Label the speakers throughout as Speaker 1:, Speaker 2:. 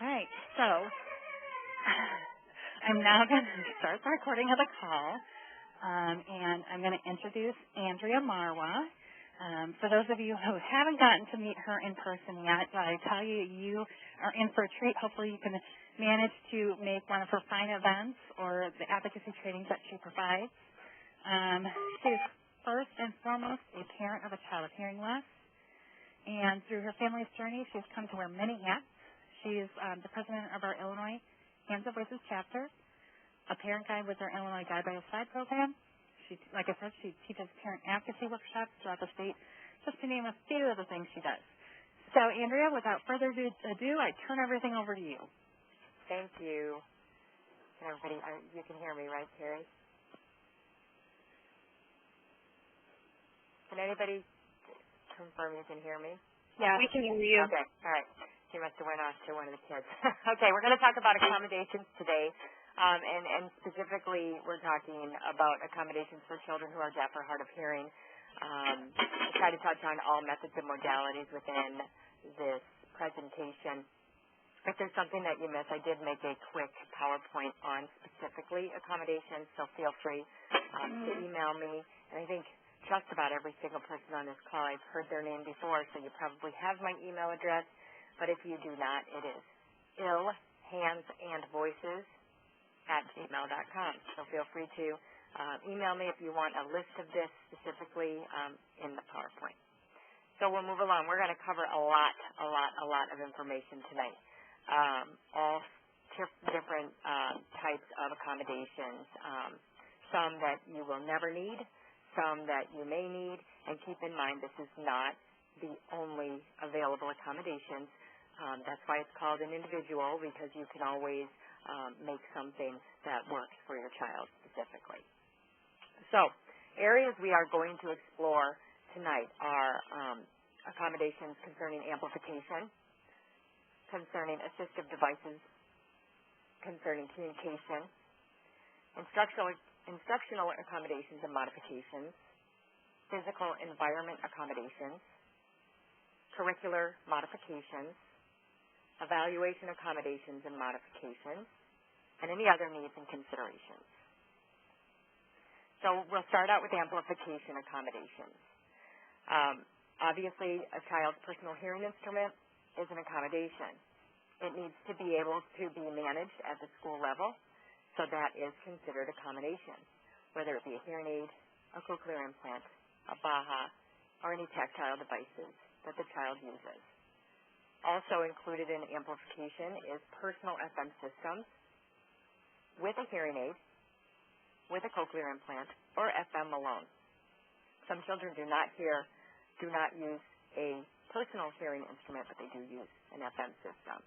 Speaker 1: All right, so I'm now going to start the recording of the call, and I'm going to introduce Andrea Marwa. For those of you who haven't gotten to meet her in person yet, I tell you, you are in for a treat. Hopefully you can manage to make one of her fine events or the advocacy trainings that she provides. She's first and foremost a parent of a child with hearing loss, and through her family's journey, she's come to wear many hats. She's the president of our Illinois Hands of Voices chapter, a parent guide with our Illinois Guide by Your Side program. She, like I said, she teaches parent advocacy workshops throughout the state, just to name a few of the things she does. So, Andrea, without further ado, I turn everything over to you.
Speaker 2: Thank you. Can everybody, you can hear me, right, Carrie? Can anybody confirm you can hear me?
Speaker 1: Yeah, we can hear you.
Speaker 2: Okay, all right. She must have went off to one of the kids. Okay, we're going to talk about accommodations today, and specifically we're talking about accommodations for children who are deaf or hard of hearing. I try to touch on all methods and modalities within this presentation. If there's something that you missed, I did make a quick PowerPoint on specifically accommodations, so feel free to email me. And I think just about every single person on this call, I've heard their name before, so you probably have my email address. But if you do not, it is illhandsandvoices@gmail.com. So feel free to email me if you want a list of this specifically in the PowerPoint. So we'll move along. We're going to cover a lot of information tonight. All different types of accommodations, some that you will never need, some that you may need, and keep in mind this is not the only available accommodations. That's why it's called an individual, because you can always make something that works for your child specifically. So, areas we are going to explore tonight are accommodations concerning amplification, concerning assistive devices, concerning communication, instructional accommodations and modifications, physical environment accommodations, curricular modifications, evaluation accommodations and modifications, and any other needs and considerations. So we'll start out with amplification accommodations. Obviously, a child's personal hearing instrument is an accommodation. It needs to be able to be managed at the school level, so that is considered accommodation, whether it be a hearing aid, a cochlear implant, a BAHA, or any tactile devices that the child uses. Also included in amplification is personal FM systems with a hearing aid, with a cochlear implant, or FM alone. Some children do not use a personal hearing instrument, but they do use an FM system.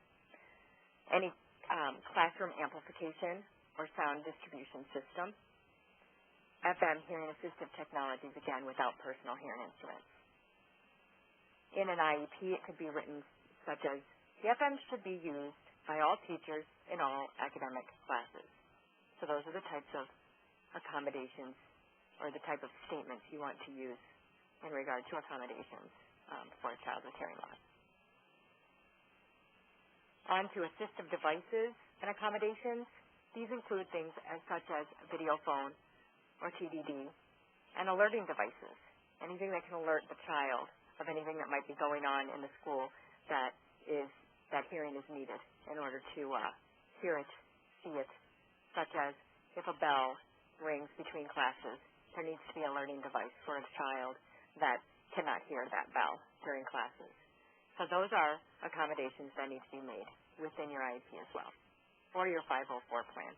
Speaker 2: Any classroom amplification or sound distribution system, FM hearing assistive technologies, again, without personal hearing instruments. In an IEP, it could be written such as, the FM should be used by all teachers in all academic classes. So those are the types of accommodations or the type of statements you want to use in regard to accommodations for a child with hearing loss. On to assistive devices and accommodations. These include things such as a video phone or TDD and alerting devices, anything that can alert the child of anything that might be going on in the school that hearing is needed in order to hear it, see it, such as if a bell rings between classes, there needs to be a learning device for a child that cannot hear that bell during classes. So those are accommodations that need to be made within your IEP as well, or your 504 plan.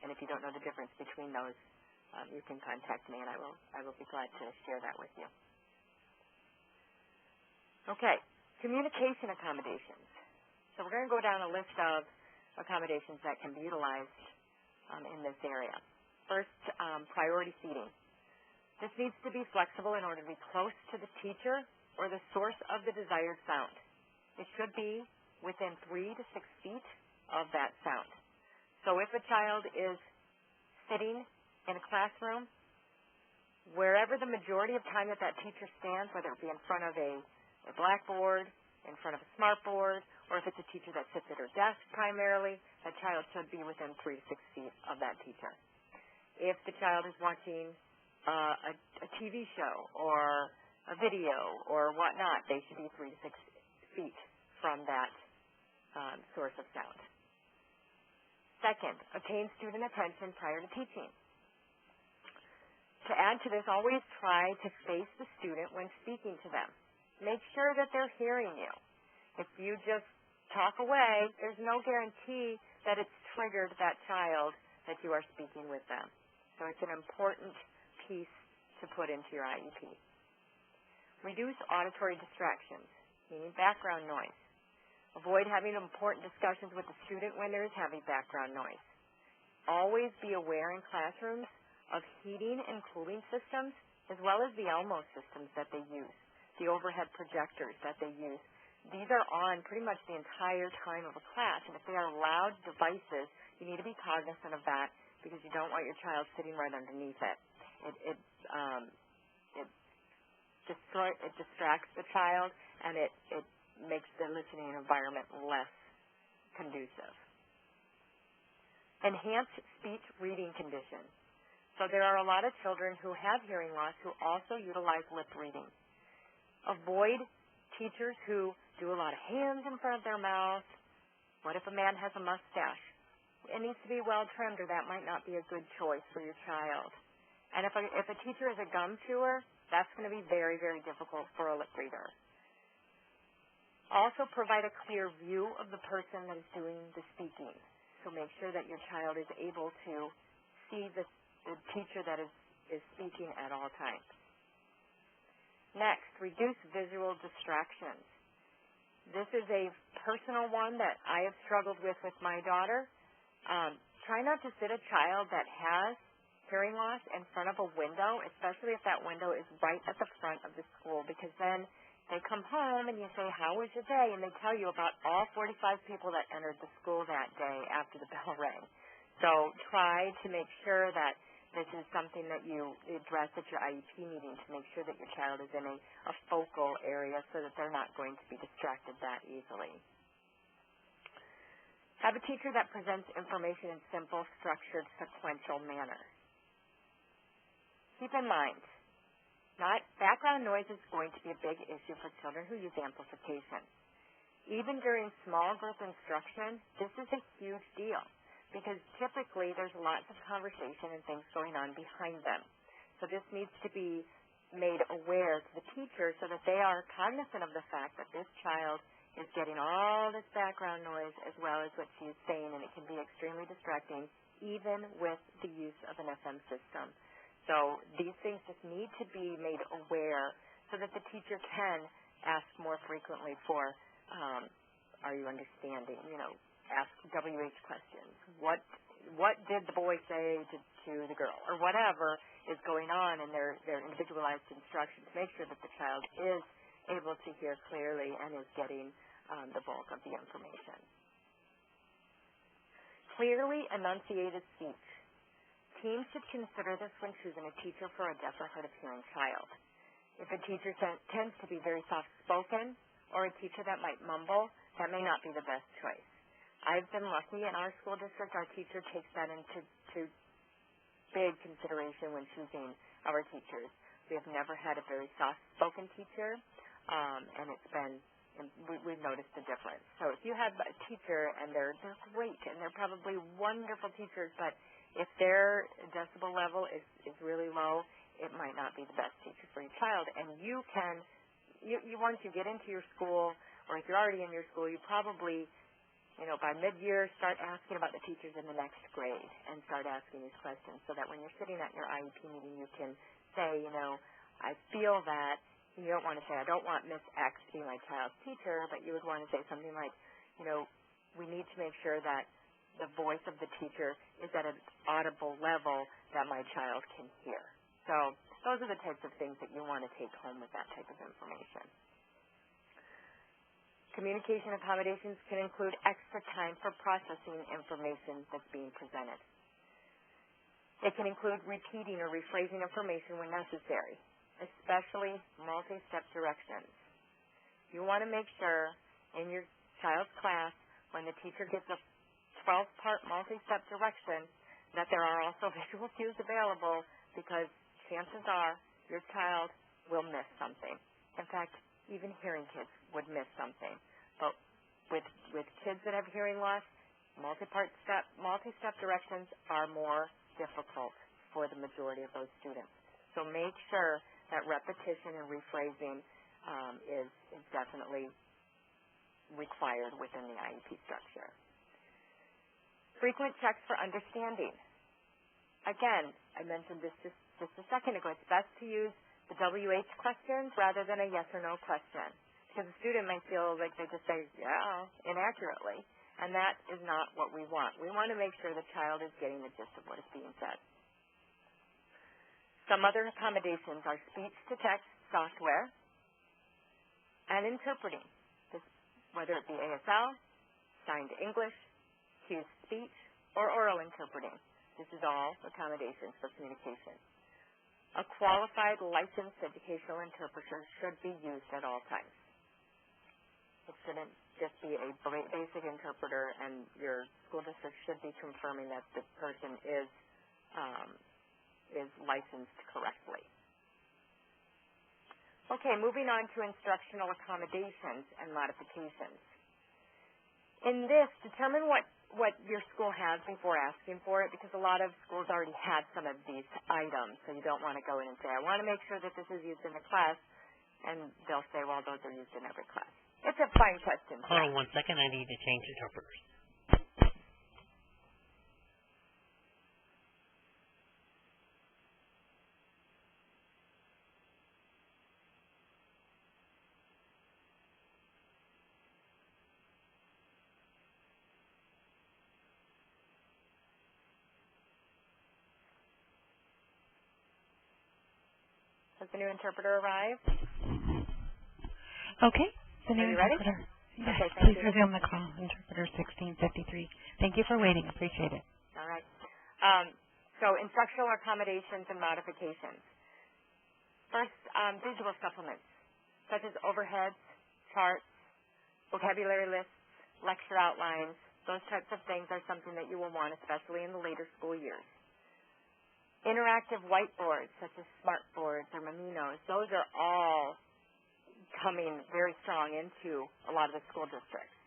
Speaker 2: And if you don't know the difference between those, you can contact me, and I will be glad to share that with you. Okay, communication accommodations. So we're going to go down a list of accommodations that can be utilized in this area. First, priority seating. This needs to be flexible in order to be close to the teacher or the source of the desired sound. It should be within 3 to 6 feet of that sound. So if a child is sitting in a classroom, wherever the majority of time that teacher stands, whether it be in front of a blackboard, in front of a smartboard, or if it's a teacher that sits at her desk primarily, that child should be within 3 to 6 feet of that teacher. If the child is watching a TV show or a video or whatnot, they should be 3 to 6 feet from that source of sound. Second, obtain student attention prior to teaching. To add to this, always try to face the student when speaking to them. Make sure that they're hearing you. If you just talk away, there's no guarantee that it's triggered that child that you are speaking with them. So it's an important piece to put into your IEP. Reduce auditory distractions, meaning background noise. Avoid having important discussions with the student when there is heavy background noise. Always be aware in classrooms of heating and cooling systems, as well as the Elmo systems that they use, the overhead projectors that they use. These are on pretty much the entire time of a class, and if they are loud devices, you need to be cognizant of that because you don't want your child sitting right underneath it. It distracts the child, and it makes the listening environment less conducive. Enhanced speech reading conditions. So there are a lot of children who have hearing loss who also utilize lip reading. Avoid teachers who do a lot of hands in front of their mouth. What if a man has a mustache? It needs to be well trimmed, or that might not be a good choice for your child. And if a teacher is a gum chewer, that's going to be very, very difficult for a lip reader. Also provide a clear view of the person that is doing the speaking. So make sure that your child is able to see the teacher that is speaking at all times. Next, reduce visual distractions. This is a personal one that I have struggled with my daughter. Try not to sit a child that has hearing loss in front of a window, especially if that window is right at the front of the school, because then they come home and you say, how was your day? And they tell you about all 45 people that entered the school that day after the bell rang. So try to make sure that this is something that you address at your IEP meeting to make sure that your child is in a focal area so that they're not going to be distracted that easily. Have a teacher that presents information in simple, structured, sequential manner. Keep in mind, background noise is going to be a big issue for children who use amplification. Even during small group instruction, this is a huge deal because typically there's lots of conversation and things going on behind them. So this needs to be made aware to the teacher so that they are cognizant of the fact that this child is getting all this background noise as well as what she is saying, and it can be extremely distracting even with the use of an FM system. So these things just need to be made aware so that the teacher can ask more frequently for, are you understanding? Ask WH questions. What did the boy say to the girl? Or whatever is going on in their individualized instructions. Make sure that the child is able to hear clearly and is getting the bulk of the information. Clearly enunciated speech. Teams should consider this when choosing a teacher for a deaf or hard of hearing child. If a teacher tends to be very soft-spoken or a teacher that might mumble, that may not be the best choice. I've been lucky in our school district. Our teacher takes that into big consideration when choosing our teachers. We have never had a very soft-spoken teacher, and we've noticed a difference. So if you have a teacher and they're great and they're probably wonderful teachers, but if their decibel level is really low, it might not be the best teacher for your child. And you once you get into your school, or if you're already in your school, you probably, by mid-year start asking about the teachers in the next grade and start asking these questions so that when you're sitting at your IEP meeting, you can say, I feel that. You don't want to say, I don't want Miss X to be my child's teacher, but you would want to say something like, we need to make sure that the voice of the teacher is at an audible level that my child can hear. So those are the types of things that you want to take home with that type of information. Communication accommodations can include extra time for processing information that's being presented. It can include repeating or rephrasing information when necessary, especially multi-step directions. You want to make sure in your child's class, when the teacher gives a 12-part multi-step direction, that there are also visual cues available, because chances are your child will miss something. In fact, even hearing kids would miss something. But with kids that have hearing loss, multi-step directions are more difficult for the majority of those students. So make sure that repetition and rephrasing is definitely required within the IEP structure. Frequent checks for understanding. Again, I mentioned this just a second ago. It's best to use the WH questions rather than a yes or no question, because the student might feel like they just say, yeah, inaccurately, and that is not what we want. We want to make sure the child is getting the gist of what is being said. Some other accommodations are speech-to-text software and interpreting, whether it be ASL, signed English, cued speech, or oral interpreting. This is all accommodations for communication. A qualified licensed educational interpreter should be used at all times. It shouldn't just be a basic interpreter, and your school district should be confirming that the person is licensed correctly. Okay, moving on to instructional accommodations and modifications. In this, determine what your school has before asking for it, because a lot of schools already had some of these items, so you don't want to go in and say, I want to make sure that this is used in the class, and they'll say, well, those are used in every class. It's a fine question.
Speaker 3: Hold on 1 second. I need to change interpreters.
Speaker 2: Has the new interpreter arrived?
Speaker 4: Okay. The new
Speaker 2: Are you ready?
Speaker 4: interpreter. Yes,
Speaker 2: Okay,
Speaker 4: please
Speaker 2: you.
Speaker 4: resume the call. Interpreter 1653. Thank you for waiting. Appreciate it.
Speaker 2: All right. So instructional accommodations and modifications. First, visual supplements, such as overheads, charts, vocabulary lists, lecture outlines. Those types of things are something that you will want, especially in the later school years. Interactive whiteboards, such as smartboards or Miminos, those are all coming very strong into a lot of the school districts.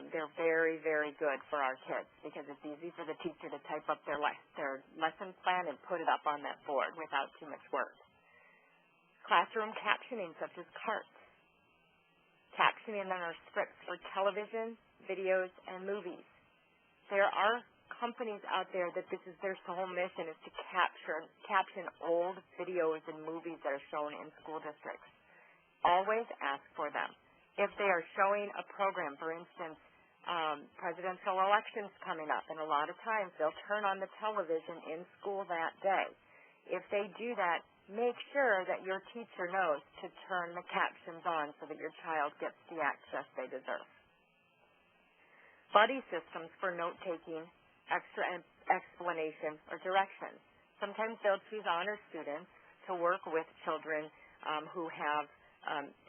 Speaker 2: They're very, very good for our kids, because it's easy for the teacher to type up their lesson plan and put it up on that board without too much work. Classroom captioning, such as CART. Captioning on our scripts for television, videos, and movies. There are companies out there that this is their sole mission, is to caption old videos and movies that are shown in school districts. Always ask for them. If they are showing a program, for instance, presidential elections coming up, and a lot of times they'll turn on the television in school that day. If they do that, make sure that your teacher knows to turn the captions on so that your child gets the access they deserve. Buddy systems for note-taking, extra explanation, or directions. Sometimes they'll choose honor students to work with children who have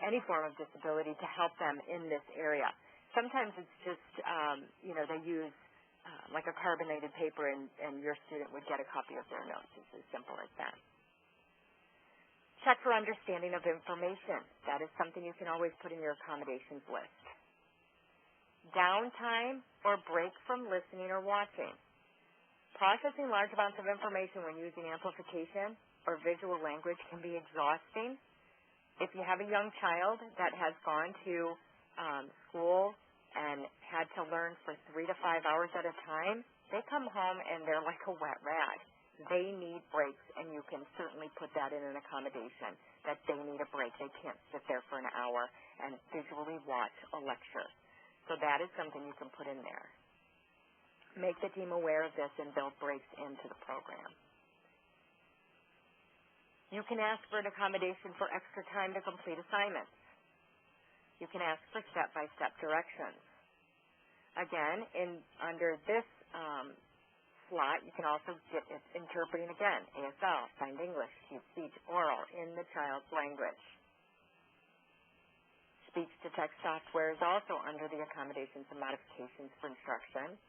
Speaker 2: any form of disability to help them in this area. Sometimes it's just, they use like a carbonated paper, and your student would get a copy of their notes. It's as simple as that. Check for understanding of information. That is something you can always put in your accommodations list. Downtime or break from listening or watching. Processing large amounts of information when using amplification or visual language can be exhausting. If you have a young child that has gone to school and had to learn for 3 to 5 hours at a time, they come home and they're like a wet rag. They need breaks, and you can certainly put that in an accommodation, that they need a break. They can't sit there for an hour and visually watch a lecture. So that is something you can put in there. Make the team aware of this and build breaks into the program. You can ask for an accommodation for extra time to complete assignments. You can ask for step-by-step directions. Again, under this slot, you can also get interpreting again, ASL, signed English, cued speech, oral, in the child's language. Speech-to-text software is also under the accommodations and modifications for instruction.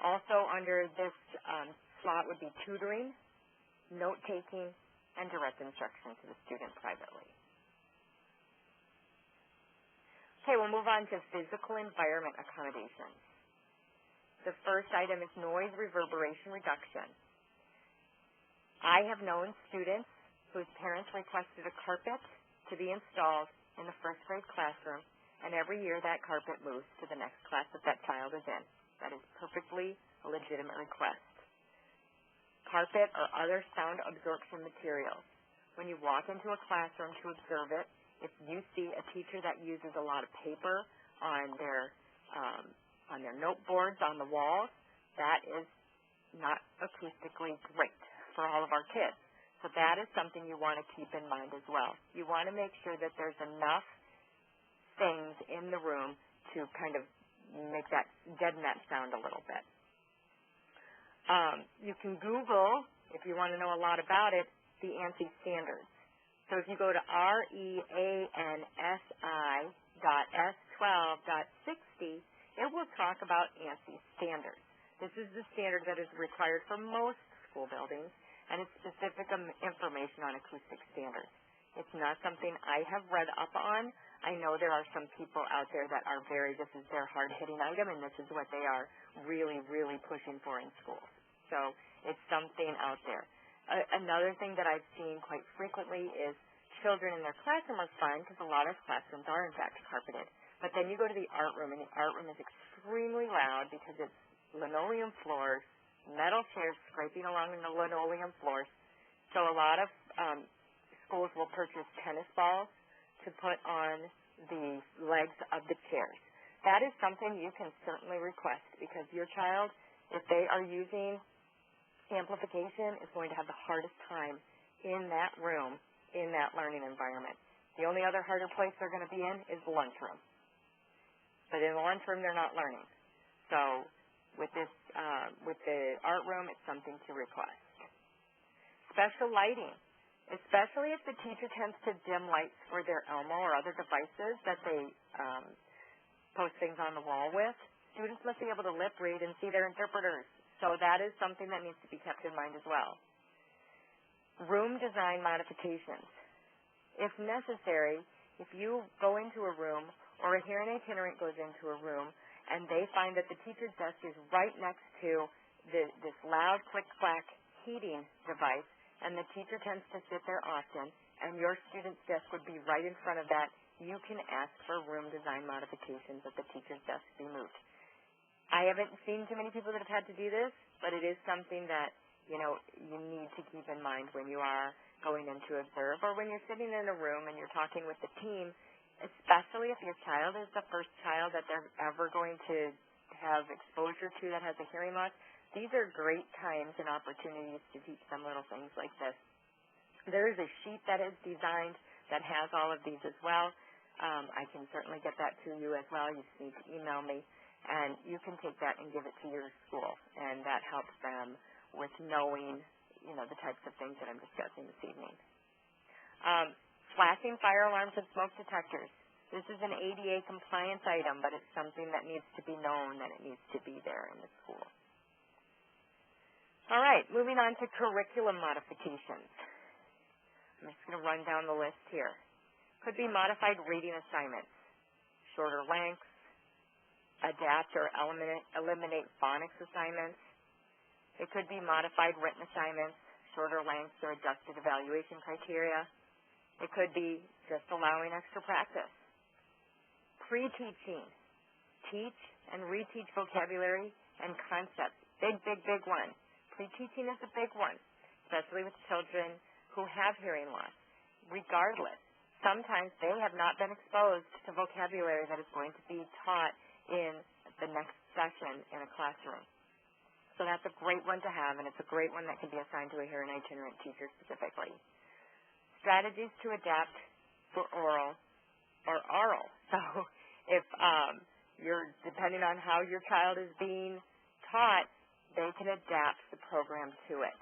Speaker 2: Also under this slot would be tutoring, note-taking, and direct instruction to the student privately. Okay, we'll move on to physical environment accommodations. The first item is noise reverberation reduction. I have known students whose parents requested a carpet to be installed in the first grade classroom, and every year that carpet moves to the next class that that child is in. That is perfectly a legitimate request. Carpet or other sound absorption materials. When you walk into a classroom to observe it, if you see a teacher that uses a lot of paper on their noteboards on the walls, that is not acoustically great for all of our kids. So that is something you want to keep in mind as well. You want to make sure that there's enough things in the room to kind of make that, deaden that sound a little bit. You can Google, if you want to know a lot about it, the ANSI standards. So if you go to reansi.s12.60, it will talk about ANSI standards. This is the standard that is required for most school buildings, and it's specific information on acoustic standards. It's not something I have read up on. I know there are some people out there that are this is their hard-hitting item, and this is what they are really, really pushing for in schools. So it's something out there. Another thing that I've seen quite frequently is children in their classroom are fine because a lot of classrooms are, in fact, carpeted. But then you go to the art room, and the art room is extremely loud because it's linoleum floors, metal chairs scraping along in the linoleum floors. So a lot of schools will purchase tennis balls to put on the legs of the chairs. That is something you can certainly request because your child, if they are using amplification, is going to have the hardest time in that room, in that learning environment. The only other harder place they're going to be in is the lunchroom. But in the lunchroom, they're not learning. So with the art room, it's something to request. Special lighting, especially if the teacher tends to dim lights for their Elmo or other devices that they post things on the wall with. Students must be able to lip read and see their interpreters. So that is something that needs to be kept in mind as well. Room design modifications. If necessary, if you go into a room or a hearing itinerant goes into a room and they find that the teacher's desk is right next to this loud click-clack heating device, and the teacher tends to sit there often, and your student's desk would be right in front of that, you can ask for room design modifications that the teacher's desk be moved. I haven't seen too many people that have had to do this, but it is something that, you need to keep in mind when you are going in to observe or when you're sitting in a room and you're talking with the team, especially if your child is the first child that they're ever going to have exposure to that has a hearing loss. These are great times and opportunities to teach them little things like this. There is a sheet that is designed that has all of these as well. I can certainly get that to you as well. You just need to email me, and you can take that and give it to your school, and that helps them with knowing, the types of things that I'm discussing this evening. Flashing fire alarms and smoke detectors. This is an ADA compliance item, but it's something that needs to be known that it needs to be there in the school. All right, moving on to curriculum modifications. I'm just going to run down the list here. Could be modified reading assignments, shorter lengths, adapt or eliminate phonics assignments. It could be modified written assignments, shorter lengths, or adjusted evaluation criteria. It could be just allowing extra practice. Pre-teaching. Teach and reteach vocabulary and concepts. Big, big, big one. Pre-teaching is a big one, especially with children who have hearing loss. Regardless, sometimes they have not been exposed to vocabulary that is going to be taught in the next session in a classroom. So that's a great one to have, and it's a great one that can be assigned to a hearing itinerant teacher specifically. Strategies to adapt for oral or oral. So if you're depending on how your child is being taught, they can adapt the program to it.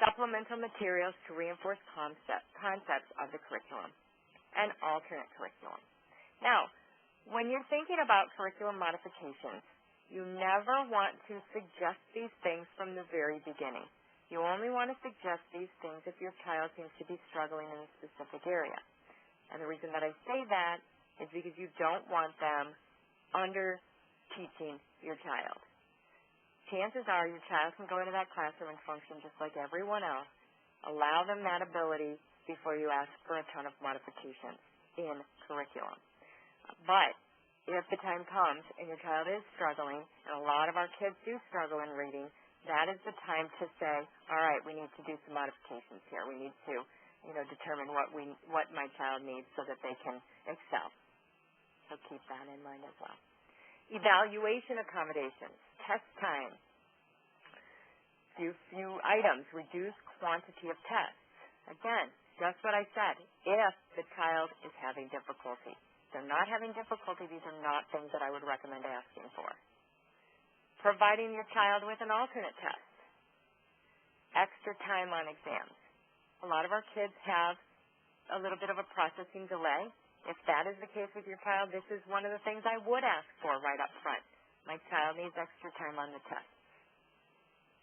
Speaker 2: Supplemental materials to reinforce concepts of the curriculum. and alternate curriculum. Now, when you're thinking about curriculum modifications, you never want to suggest these things from the very beginning. You only want to suggest these things if your child seems to be struggling in a specific area. And the reason that I say that is because you don't want them under-teaching your child. Chances are your child can go into that classroom and function just like everyone else. Allow them that ability before you ask for a ton of modifications in curriculum. But if the time comes and your child is struggling, and a lot of our kids do struggle in reading, that is the time to say, all right, we need to do some modifications here. We need to, determine what my child needs so that they can excel. So keep that in mind as well. Evaluation accommodations, test time, few items, reduce quantity of tests. Again, just what I said, if the child is having difficulty. If they're not having difficulty, these are not things that I would recommend asking for. Providing your child with an alternate test. Extra time on exams. A lot of our kids have a little bit of a processing delay. If that is the case with your child, this is one of the things I would ask for right up front. My child needs extra time on the test.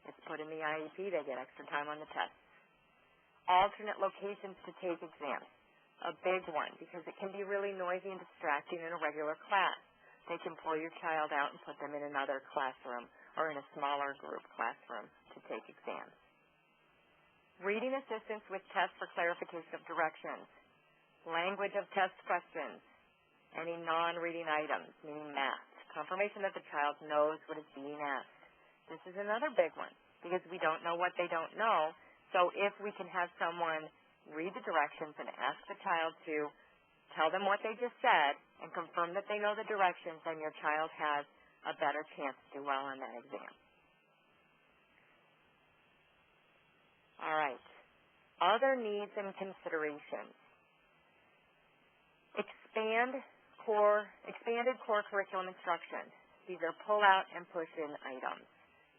Speaker 2: It's put in the IEP, they get extra time on the test. Alternate locations to take exams, a big one, because it can be really noisy and distracting in a regular class. They can pull your child out and put them in another classroom or in a smaller group classroom to take exams. Reading assistance with tests for clarification of directions. Language of test questions, any non-reading items, meaning math, confirmation that the child knows what is being asked. This is another big one because we don't know what they don't know. So if we can have someone read the directions and ask the child to tell them what they just said and confirm that they know the directions, then your child has a better chance to do well on that exam. All right. Other needs and considerations. Expanded core curriculum instruction. These are pull-out and push-in items.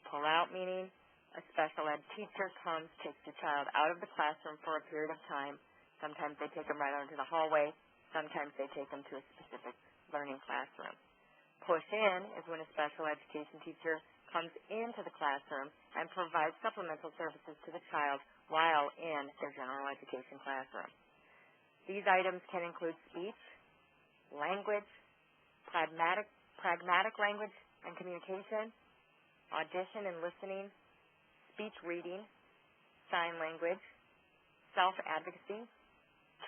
Speaker 2: Pull-out meaning a special ed teacher comes, takes your child out of the classroom for a period of time. Sometimes they take them right out into the hallway. Sometimes they take them to a specific learning classroom. Push-in is when a special education teacher comes into the classroom and provides supplemental services to the child while in their general education classroom. These items can include speech, language, pragmatic language and communication, audition and listening, speech reading, sign language, self-advocacy,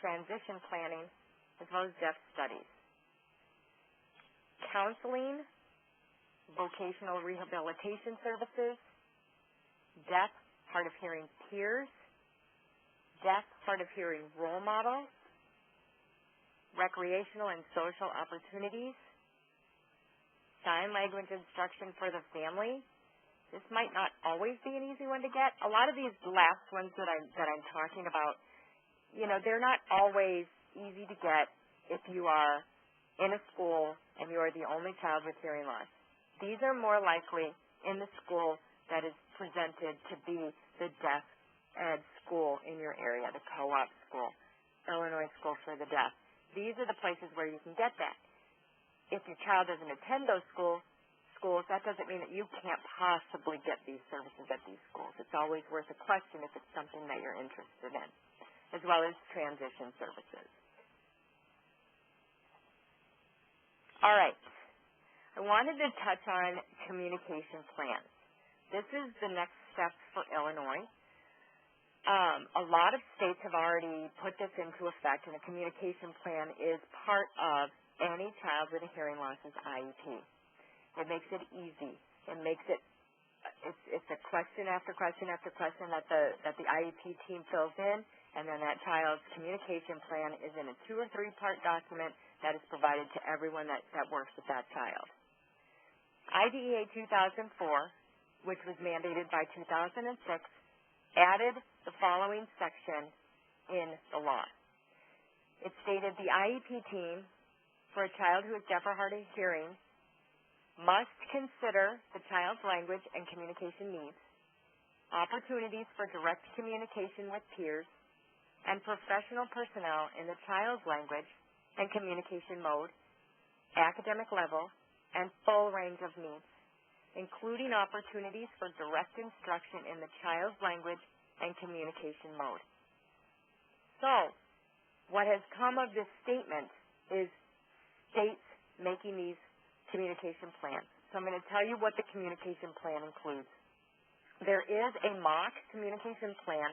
Speaker 2: transition planning, as well as deaf studies. Counseling, vocational rehabilitation services, deaf, hard of hearing peers, deaf, hard of hearing role models, recreational and social opportunities, sign language instruction for the family. This might not always be an easy one to get. A lot of these last ones that I'm talking about, they're not always easy to get if you are in a school and you are the only child with hearing loss. These are more likely in the school that is presented to be the deaf ed school in your area, the co-op school, Illinois School for the Deaf. These are the places where you can get that. If your child doesn't attend those schools, that doesn't mean that you can't possibly get these services at these schools. It's always worth a question if it's something that you're interested in, as well as transition services. All right. I wanted to touch on communication plans. This is the next step for Illinois. A lot of states have already put this into effect, and a communication plan is part of any child with a hearing loss's IEP. It makes it easy. It makes it's a question after question after question that the IEP team fills in, and then that child's communication plan is in a 2- or 3-part document that is provided to everyone that works with that child. IDEA 2004, which was mandated by 2006, added the following section in the law. It stated the IEP team for a child who is deaf or hard of hearing must consider the child's language and communication needs, opportunities for direct communication with peers, and professional personnel in the child's language and communication mode, academic level, and full range of needs, including opportunities for direct instruction in the child's language and communication mode. So, what has come of this statement is states making these communication plans. So I'm going to tell you what the communication plan includes. There is a mock communication plan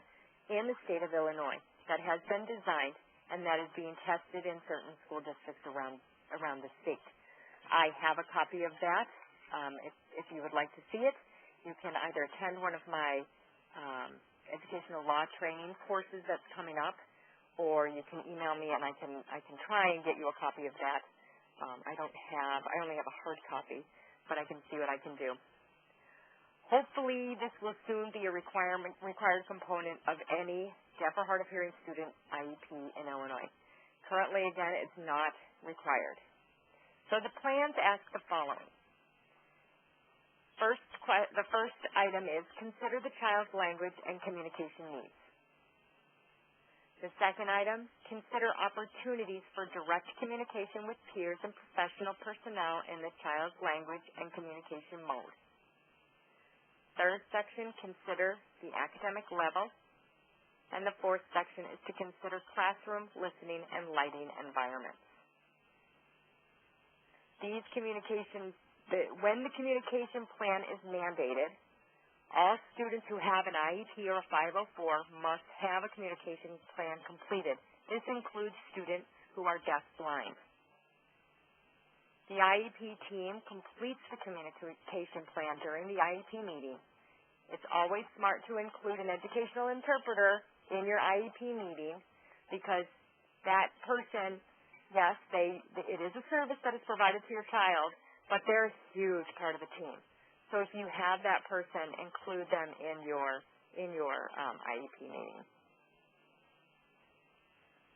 Speaker 2: in the state of Illinois that has been designed and that is being tested in certain school districts around the state. I have a copy of that. If you would like to see it, you can either attend one of my educational law training courses that's coming up, or you can email me and I can try and get you a copy of that. I only have a hard copy, but I can see what I can do. Hopefully, this will soon be a required component of any deaf or hard of hearing student IEP in Illinois. Currently, again, it's not required. So the plans ask the following. The first item is consider the child's language and communication needs. The second item, consider opportunities for direct communication with peers and professional personnel in the child's language and communication mode. Third section, consider the academic level. And the fourth section is to consider classroom, listening, and lighting environments. When the communication plan is mandated, all students who have an IEP or a 504 must have a communication plan completed. This includes students who are deaf-blind. The IEP team completes the communication plan during the IEP meeting. It's always smart to include an educational interpreter in your IEP meeting because that person, yes, it is a service that is provided to your child, but they're a huge part of the team. So if you have that person, include them in your IEP meeting.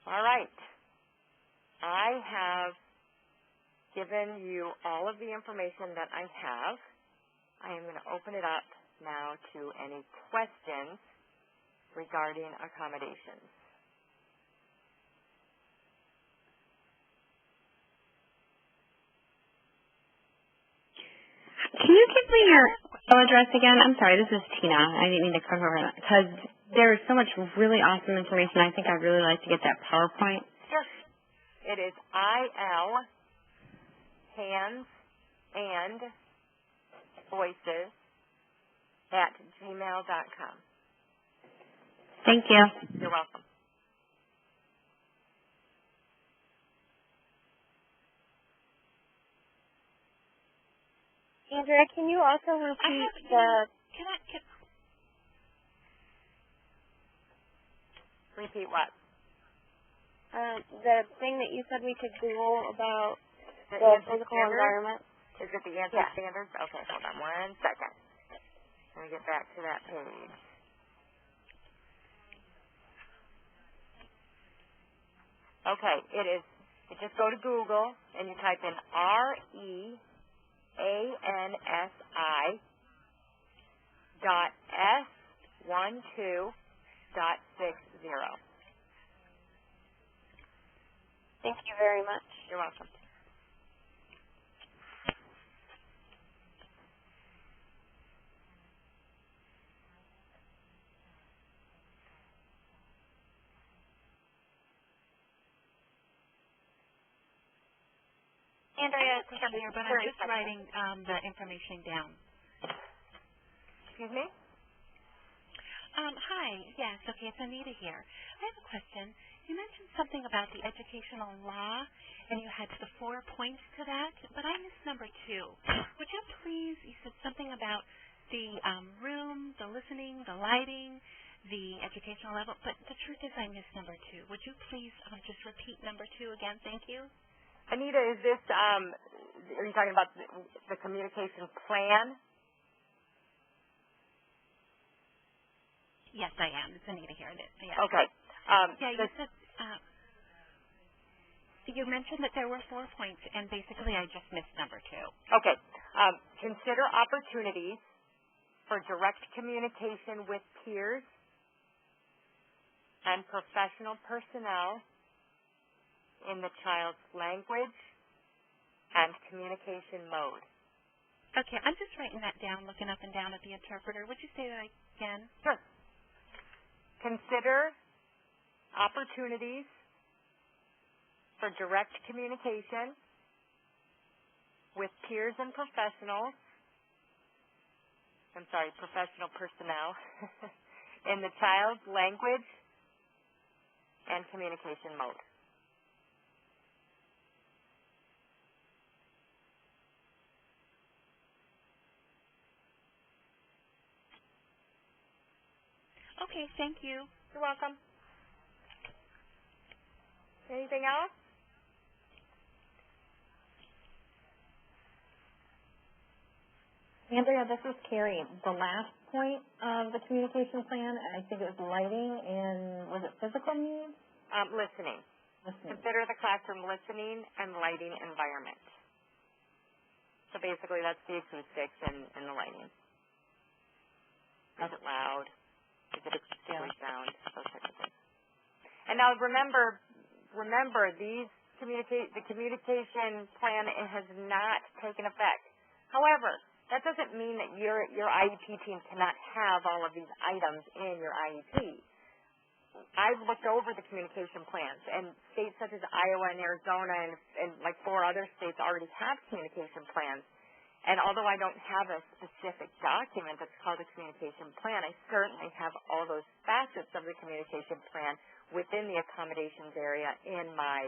Speaker 2: All right. I have given you all of the information that I have. I am going to open it up now to any questions regarding accommodations.
Speaker 5: Can you give me your email address again? I'm sorry, this is Tina. I didn't mean to cover that because there is so much really awesome information. I think I'd really like to get that PowerPoint.
Speaker 2: Sure. It is handsandvoices@gmail.com.
Speaker 5: Thank you.
Speaker 2: You're welcome.
Speaker 6: Andrea, can you also repeat
Speaker 2: Repeat what?
Speaker 6: The thing that you said we could Google about
Speaker 2: the
Speaker 6: physical environment?
Speaker 2: Is it the ANSI standards? Okay, hold on 1 second. Let me get back to that page. Okay, you just go to Google and you type in REANSI.S12.60.
Speaker 6: Thank you very much.
Speaker 2: You're welcome.
Speaker 4: Andrea, it's here, but I'm just writing the information down.
Speaker 2: Excuse me?
Speaker 4: Hi. Yes, okay, it's Anita here. I have a question. You mentioned something about the educational law, and you had the 4 points to that, but I missed number 2. Would you please, you said something about the room, the listening, the lighting, the educational level, but the truth is I missed number 2. Would you please just repeat number 2 again? Thank you.
Speaker 2: Anita, is this, are you talking about the communication plan?
Speaker 4: Yes, I am. It's Anita here. Yes.
Speaker 2: Okay.
Speaker 4: You said, you mentioned that there were 4 points, and basically I just missed number 2.
Speaker 2: Okay. Consider opportunities for direct communication with peers and professional personnel in the child's language and communication mode.
Speaker 4: Okay, I'm just writing that down, looking up and down at the interpreter. Would you say that again?
Speaker 2: Sure. Consider opportunities for direct communication with peers and professional personnel in the child's language and communication mode.
Speaker 4: Okay, thank you.
Speaker 2: You're welcome. Anything else?
Speaker 1: Andrea, this is Carrie. The last point of the communication plan, I think it was lighting and, was it physical needs?
Speaker 2: Listening.
Speaker 1: Listening.
Speaker 2: Consider the classroom listening and lighting environment. So basically that's the acoustics and the lighting. Is it loud? Is it acoustically sound? Those types of things. And now remember the communication plan has not taken effect. However, that doesn't mean that your IEP team cannot have all of these items in your IEP. I've looked over the communication plans, and states such as Iowa and Arizona and like 4 other states already have communication plans. And although I don't have a specific document that's called a communication plan, I certainly have all those facets of the communication plan within the accommodations area in my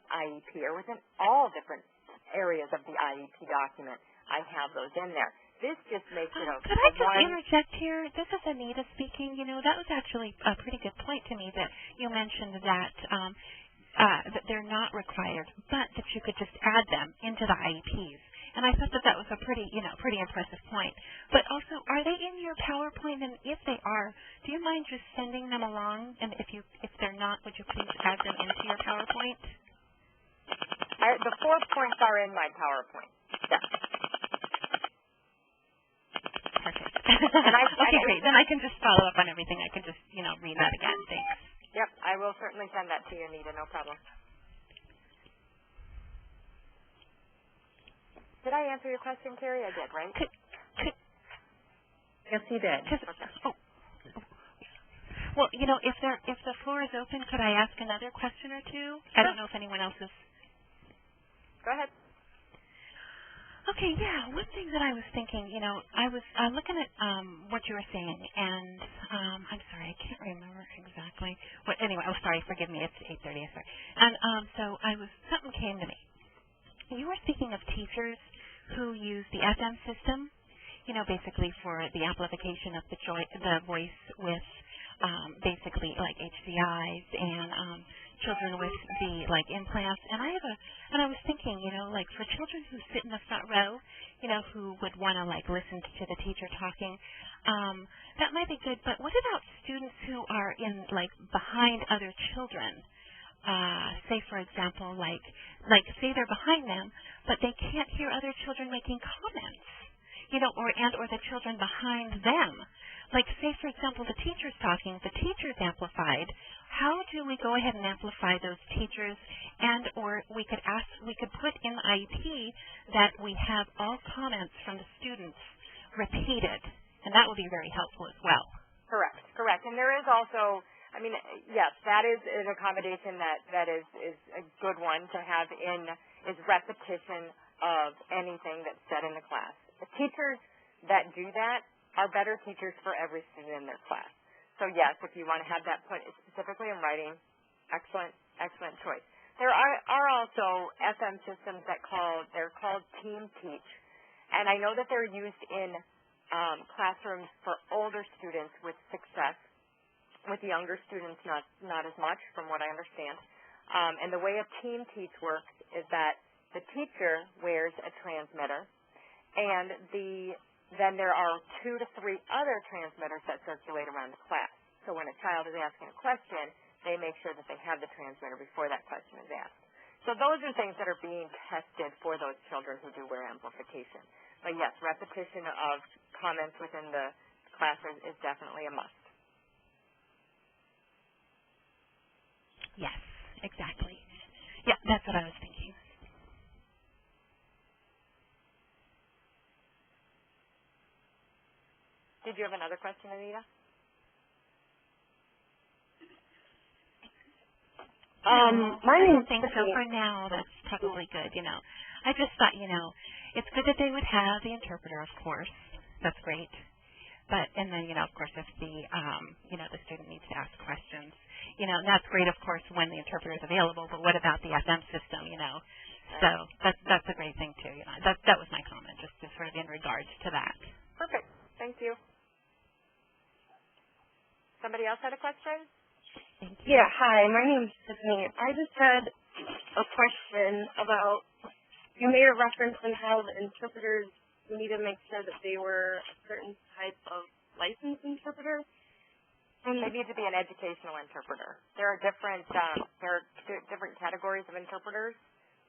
Speaker 2: IEP, or within all different areas of the IEP document. I have those in there. This just makes it
Speaker 4: Could I just interject here? This is Anita speaking. You know, that was actually a pretty good point to me that you mentioned that that they're not required, but that you could just add them into the IEPs. And I thought that was a pretty impressive point. But also, are they in your PowerPoint? And if they are, do you mind just sending them along? And if they're not, would you please add them into your PowerPoint?
Speaker 2: The 4 points are in my PowerPoint. Yeah.
Speaker 4: Perfect. Okay, great. Then I can just follow up on everything. I can just, read that again. Thanks.
Speaker 2: Yep, I will certainly send that to you, Anita. No problem. Did I answer your question, Carrie? I did, right?
Speaker 1: Yes, you did.
Speaker 4: Well, if the floor is open, could I ask another question or two? I don't know if anyone else is.
Speaker 2: Go ahead.
Speaker 4: Okay, yeah. One thing that I was thinking, I was looking at what you were saying, and I'm sorry, I can't remember exactly what. Anyway, sorry, forgive me. It's 8:30. Sorry. And something came to me. You were speaking of teachers who use the FM system, basically for the amplification of the voice with basically like HCIs and children with the implants. And I was thinking, like for children who sit in the front row, who would want to listen to the teacher talking, that might be good. But what about students who are in behind other children? Say, for example, say they're behind them, but they can't hear other children making comments, or the children behind them. Say, for example, the teacher's talking, the teacher's amplified. How do we go ahead and amplify those teachers? Or we could put in the IEP that we have all comments from the students repeated, and that would be very helpful as well.
Speaker 2: Correct. And there is also, yes, that is an accommodation that is a good one to have is repetition of anything that's said in the class. The teachers that do that are better teachers for every student in their class. So yes, if you want to have that put specifically in writing, excellent choice. There are also FM systems they're called Team Teach, and I know that they're used in classrooms for older students with success. With younger students, not as much, from what I understand. And the way a Team Teach works is that the teacher wears a transmitter, and then there are 2 to 3 other transmitters that circulate around the class. So when a child is asking a question, they make sure that they have the transmitter before that question is asked. So those are things that are being tested for those children who do wear amplification. But yes, repetition of comments within the class is definitely a must.
Speaker 4: Yes, exactly. Yeah, that's what I was thinking.
Speaker 2: Did you have another question, Anita?
Speaker 6: My
Speaker 4: I
Speaker 6: name
Speaker 4: don't think so. For now, that's probably good, I just thought, it's good that they would have the interpreter, of course. That's great. But, and then, of course, if the, the student needs to ask questions, that's great, of course, when the interpreter is available, but what about the FM system, So that's a great thing, too. That was my comment, just sort of in regards to that.
Speaker 2: Perfect. Thank you. Somebody else had a question?
Speaker 4: Thank you.
Speaker 6: Yeah, hi, my name's Tiffany. I just had a question about, you made a reference on how the interpreters need to make sure that they were a certain type of licensed interpreter.
Speaker 2: They need to be an educational interpreter. There are different different categories of interpreters.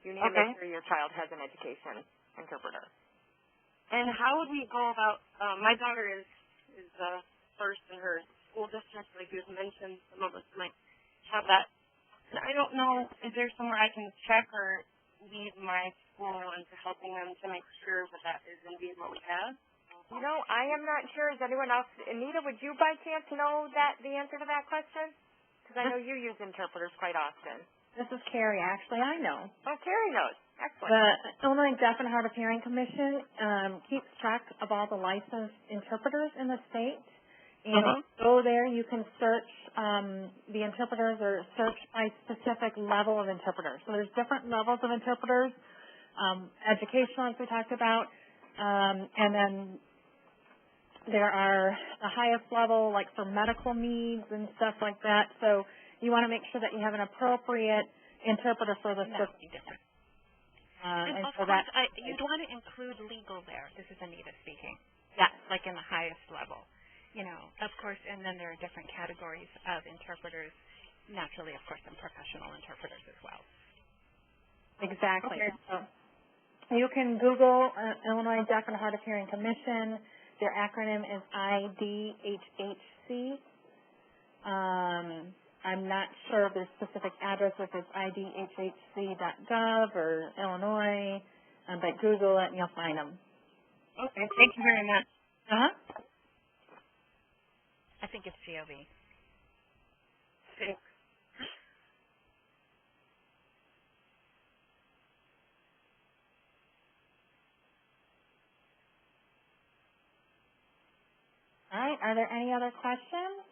Speaker 2: You need to make sure your child has an education interpreter.
Speaker 6: And how would we go about, my daughter is first in her school district, like you mentioned, some of us might have that. And I don't know, is there somewhere I can check or lead my school into helping them to make sure that is indeed what we have?
Speaker 2: I am not sure. Is anyone else? Anita, would you by chance know the answer to that question? Because I know you use interpreters quite often.
Speaker 1: This is Carrie. Actually, I know.
Speaker 2: Oh, Carrie knows. Excellent.
Speaker 1: The Illinois Deaf and Hard of Hearing Commission keeps track of all the licensed interpreters in the state. And if you go there, you can search the interpreters or search by specific level of interpreters. So there's different levels of interpreters, educational, as we talked about, and then there are the highest level, like for medical needs and stuff like that. So you want to make sure that you have an appropriate interpreter for the system.
Speaker 4: And of
Speaker 1: so
Speaker 4: course, you'd want to include legal there. This is Anita speaking.
Speaker 1: Yes.
Speaker 4: Like in the highest level. Of course, and then there are different categories of interpreters. Naturally, of course, some professional interpreters as well.
Speaker 1: Exactly. Okay. So you can Google Illinois Deaf and Hard of Hearing Commission. Their acronym is IDHHC. I'm not sure of their specific address, if it's idhhc.gov or Illinois, but Google it and you'll find them.
Speaker 6: Okay, thank you very much.
Speaker 4: I think it's GOV.
Speaker 6: Thanks.
Speaker 1: All right. Are there any other questions?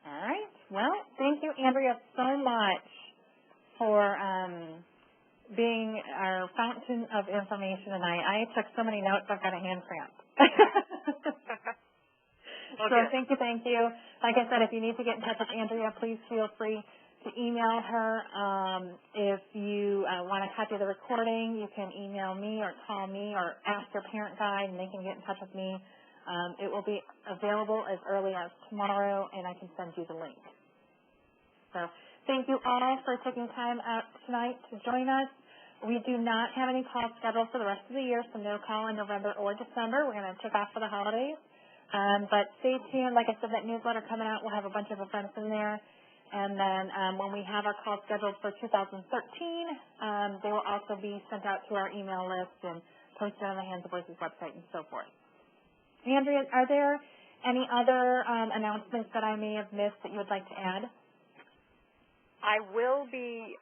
Speaker 1: All right. Well, thank you, Andrea, so much for being our fountain of information tonight. I took so many notes, I've got a hand cramp. So thank you. Like I said, if you need to get in touch with Andrea, please feel free to email her. If you want a copy of the recording, you can email me or call me or ask your parent guide, and they can get in touch with me. It will be available as early as tomorrow, and I can send you the link. So thank you all for taking time out tonight to join us. We do not have any calls scheduled for the rest of the year, so no call in November or December. We're going to take off for the holidays. But stay tuned. Like I said, that newsletter coming out, we'll have a bunch of events in there. And then when we have our calls scheduled for 2013, they will also be sent out to our email list and posted on the Hands of Voices website and so forth. Andrea, are there any other announcements that I may have missed that you would like to add?
Speaker 2: I will be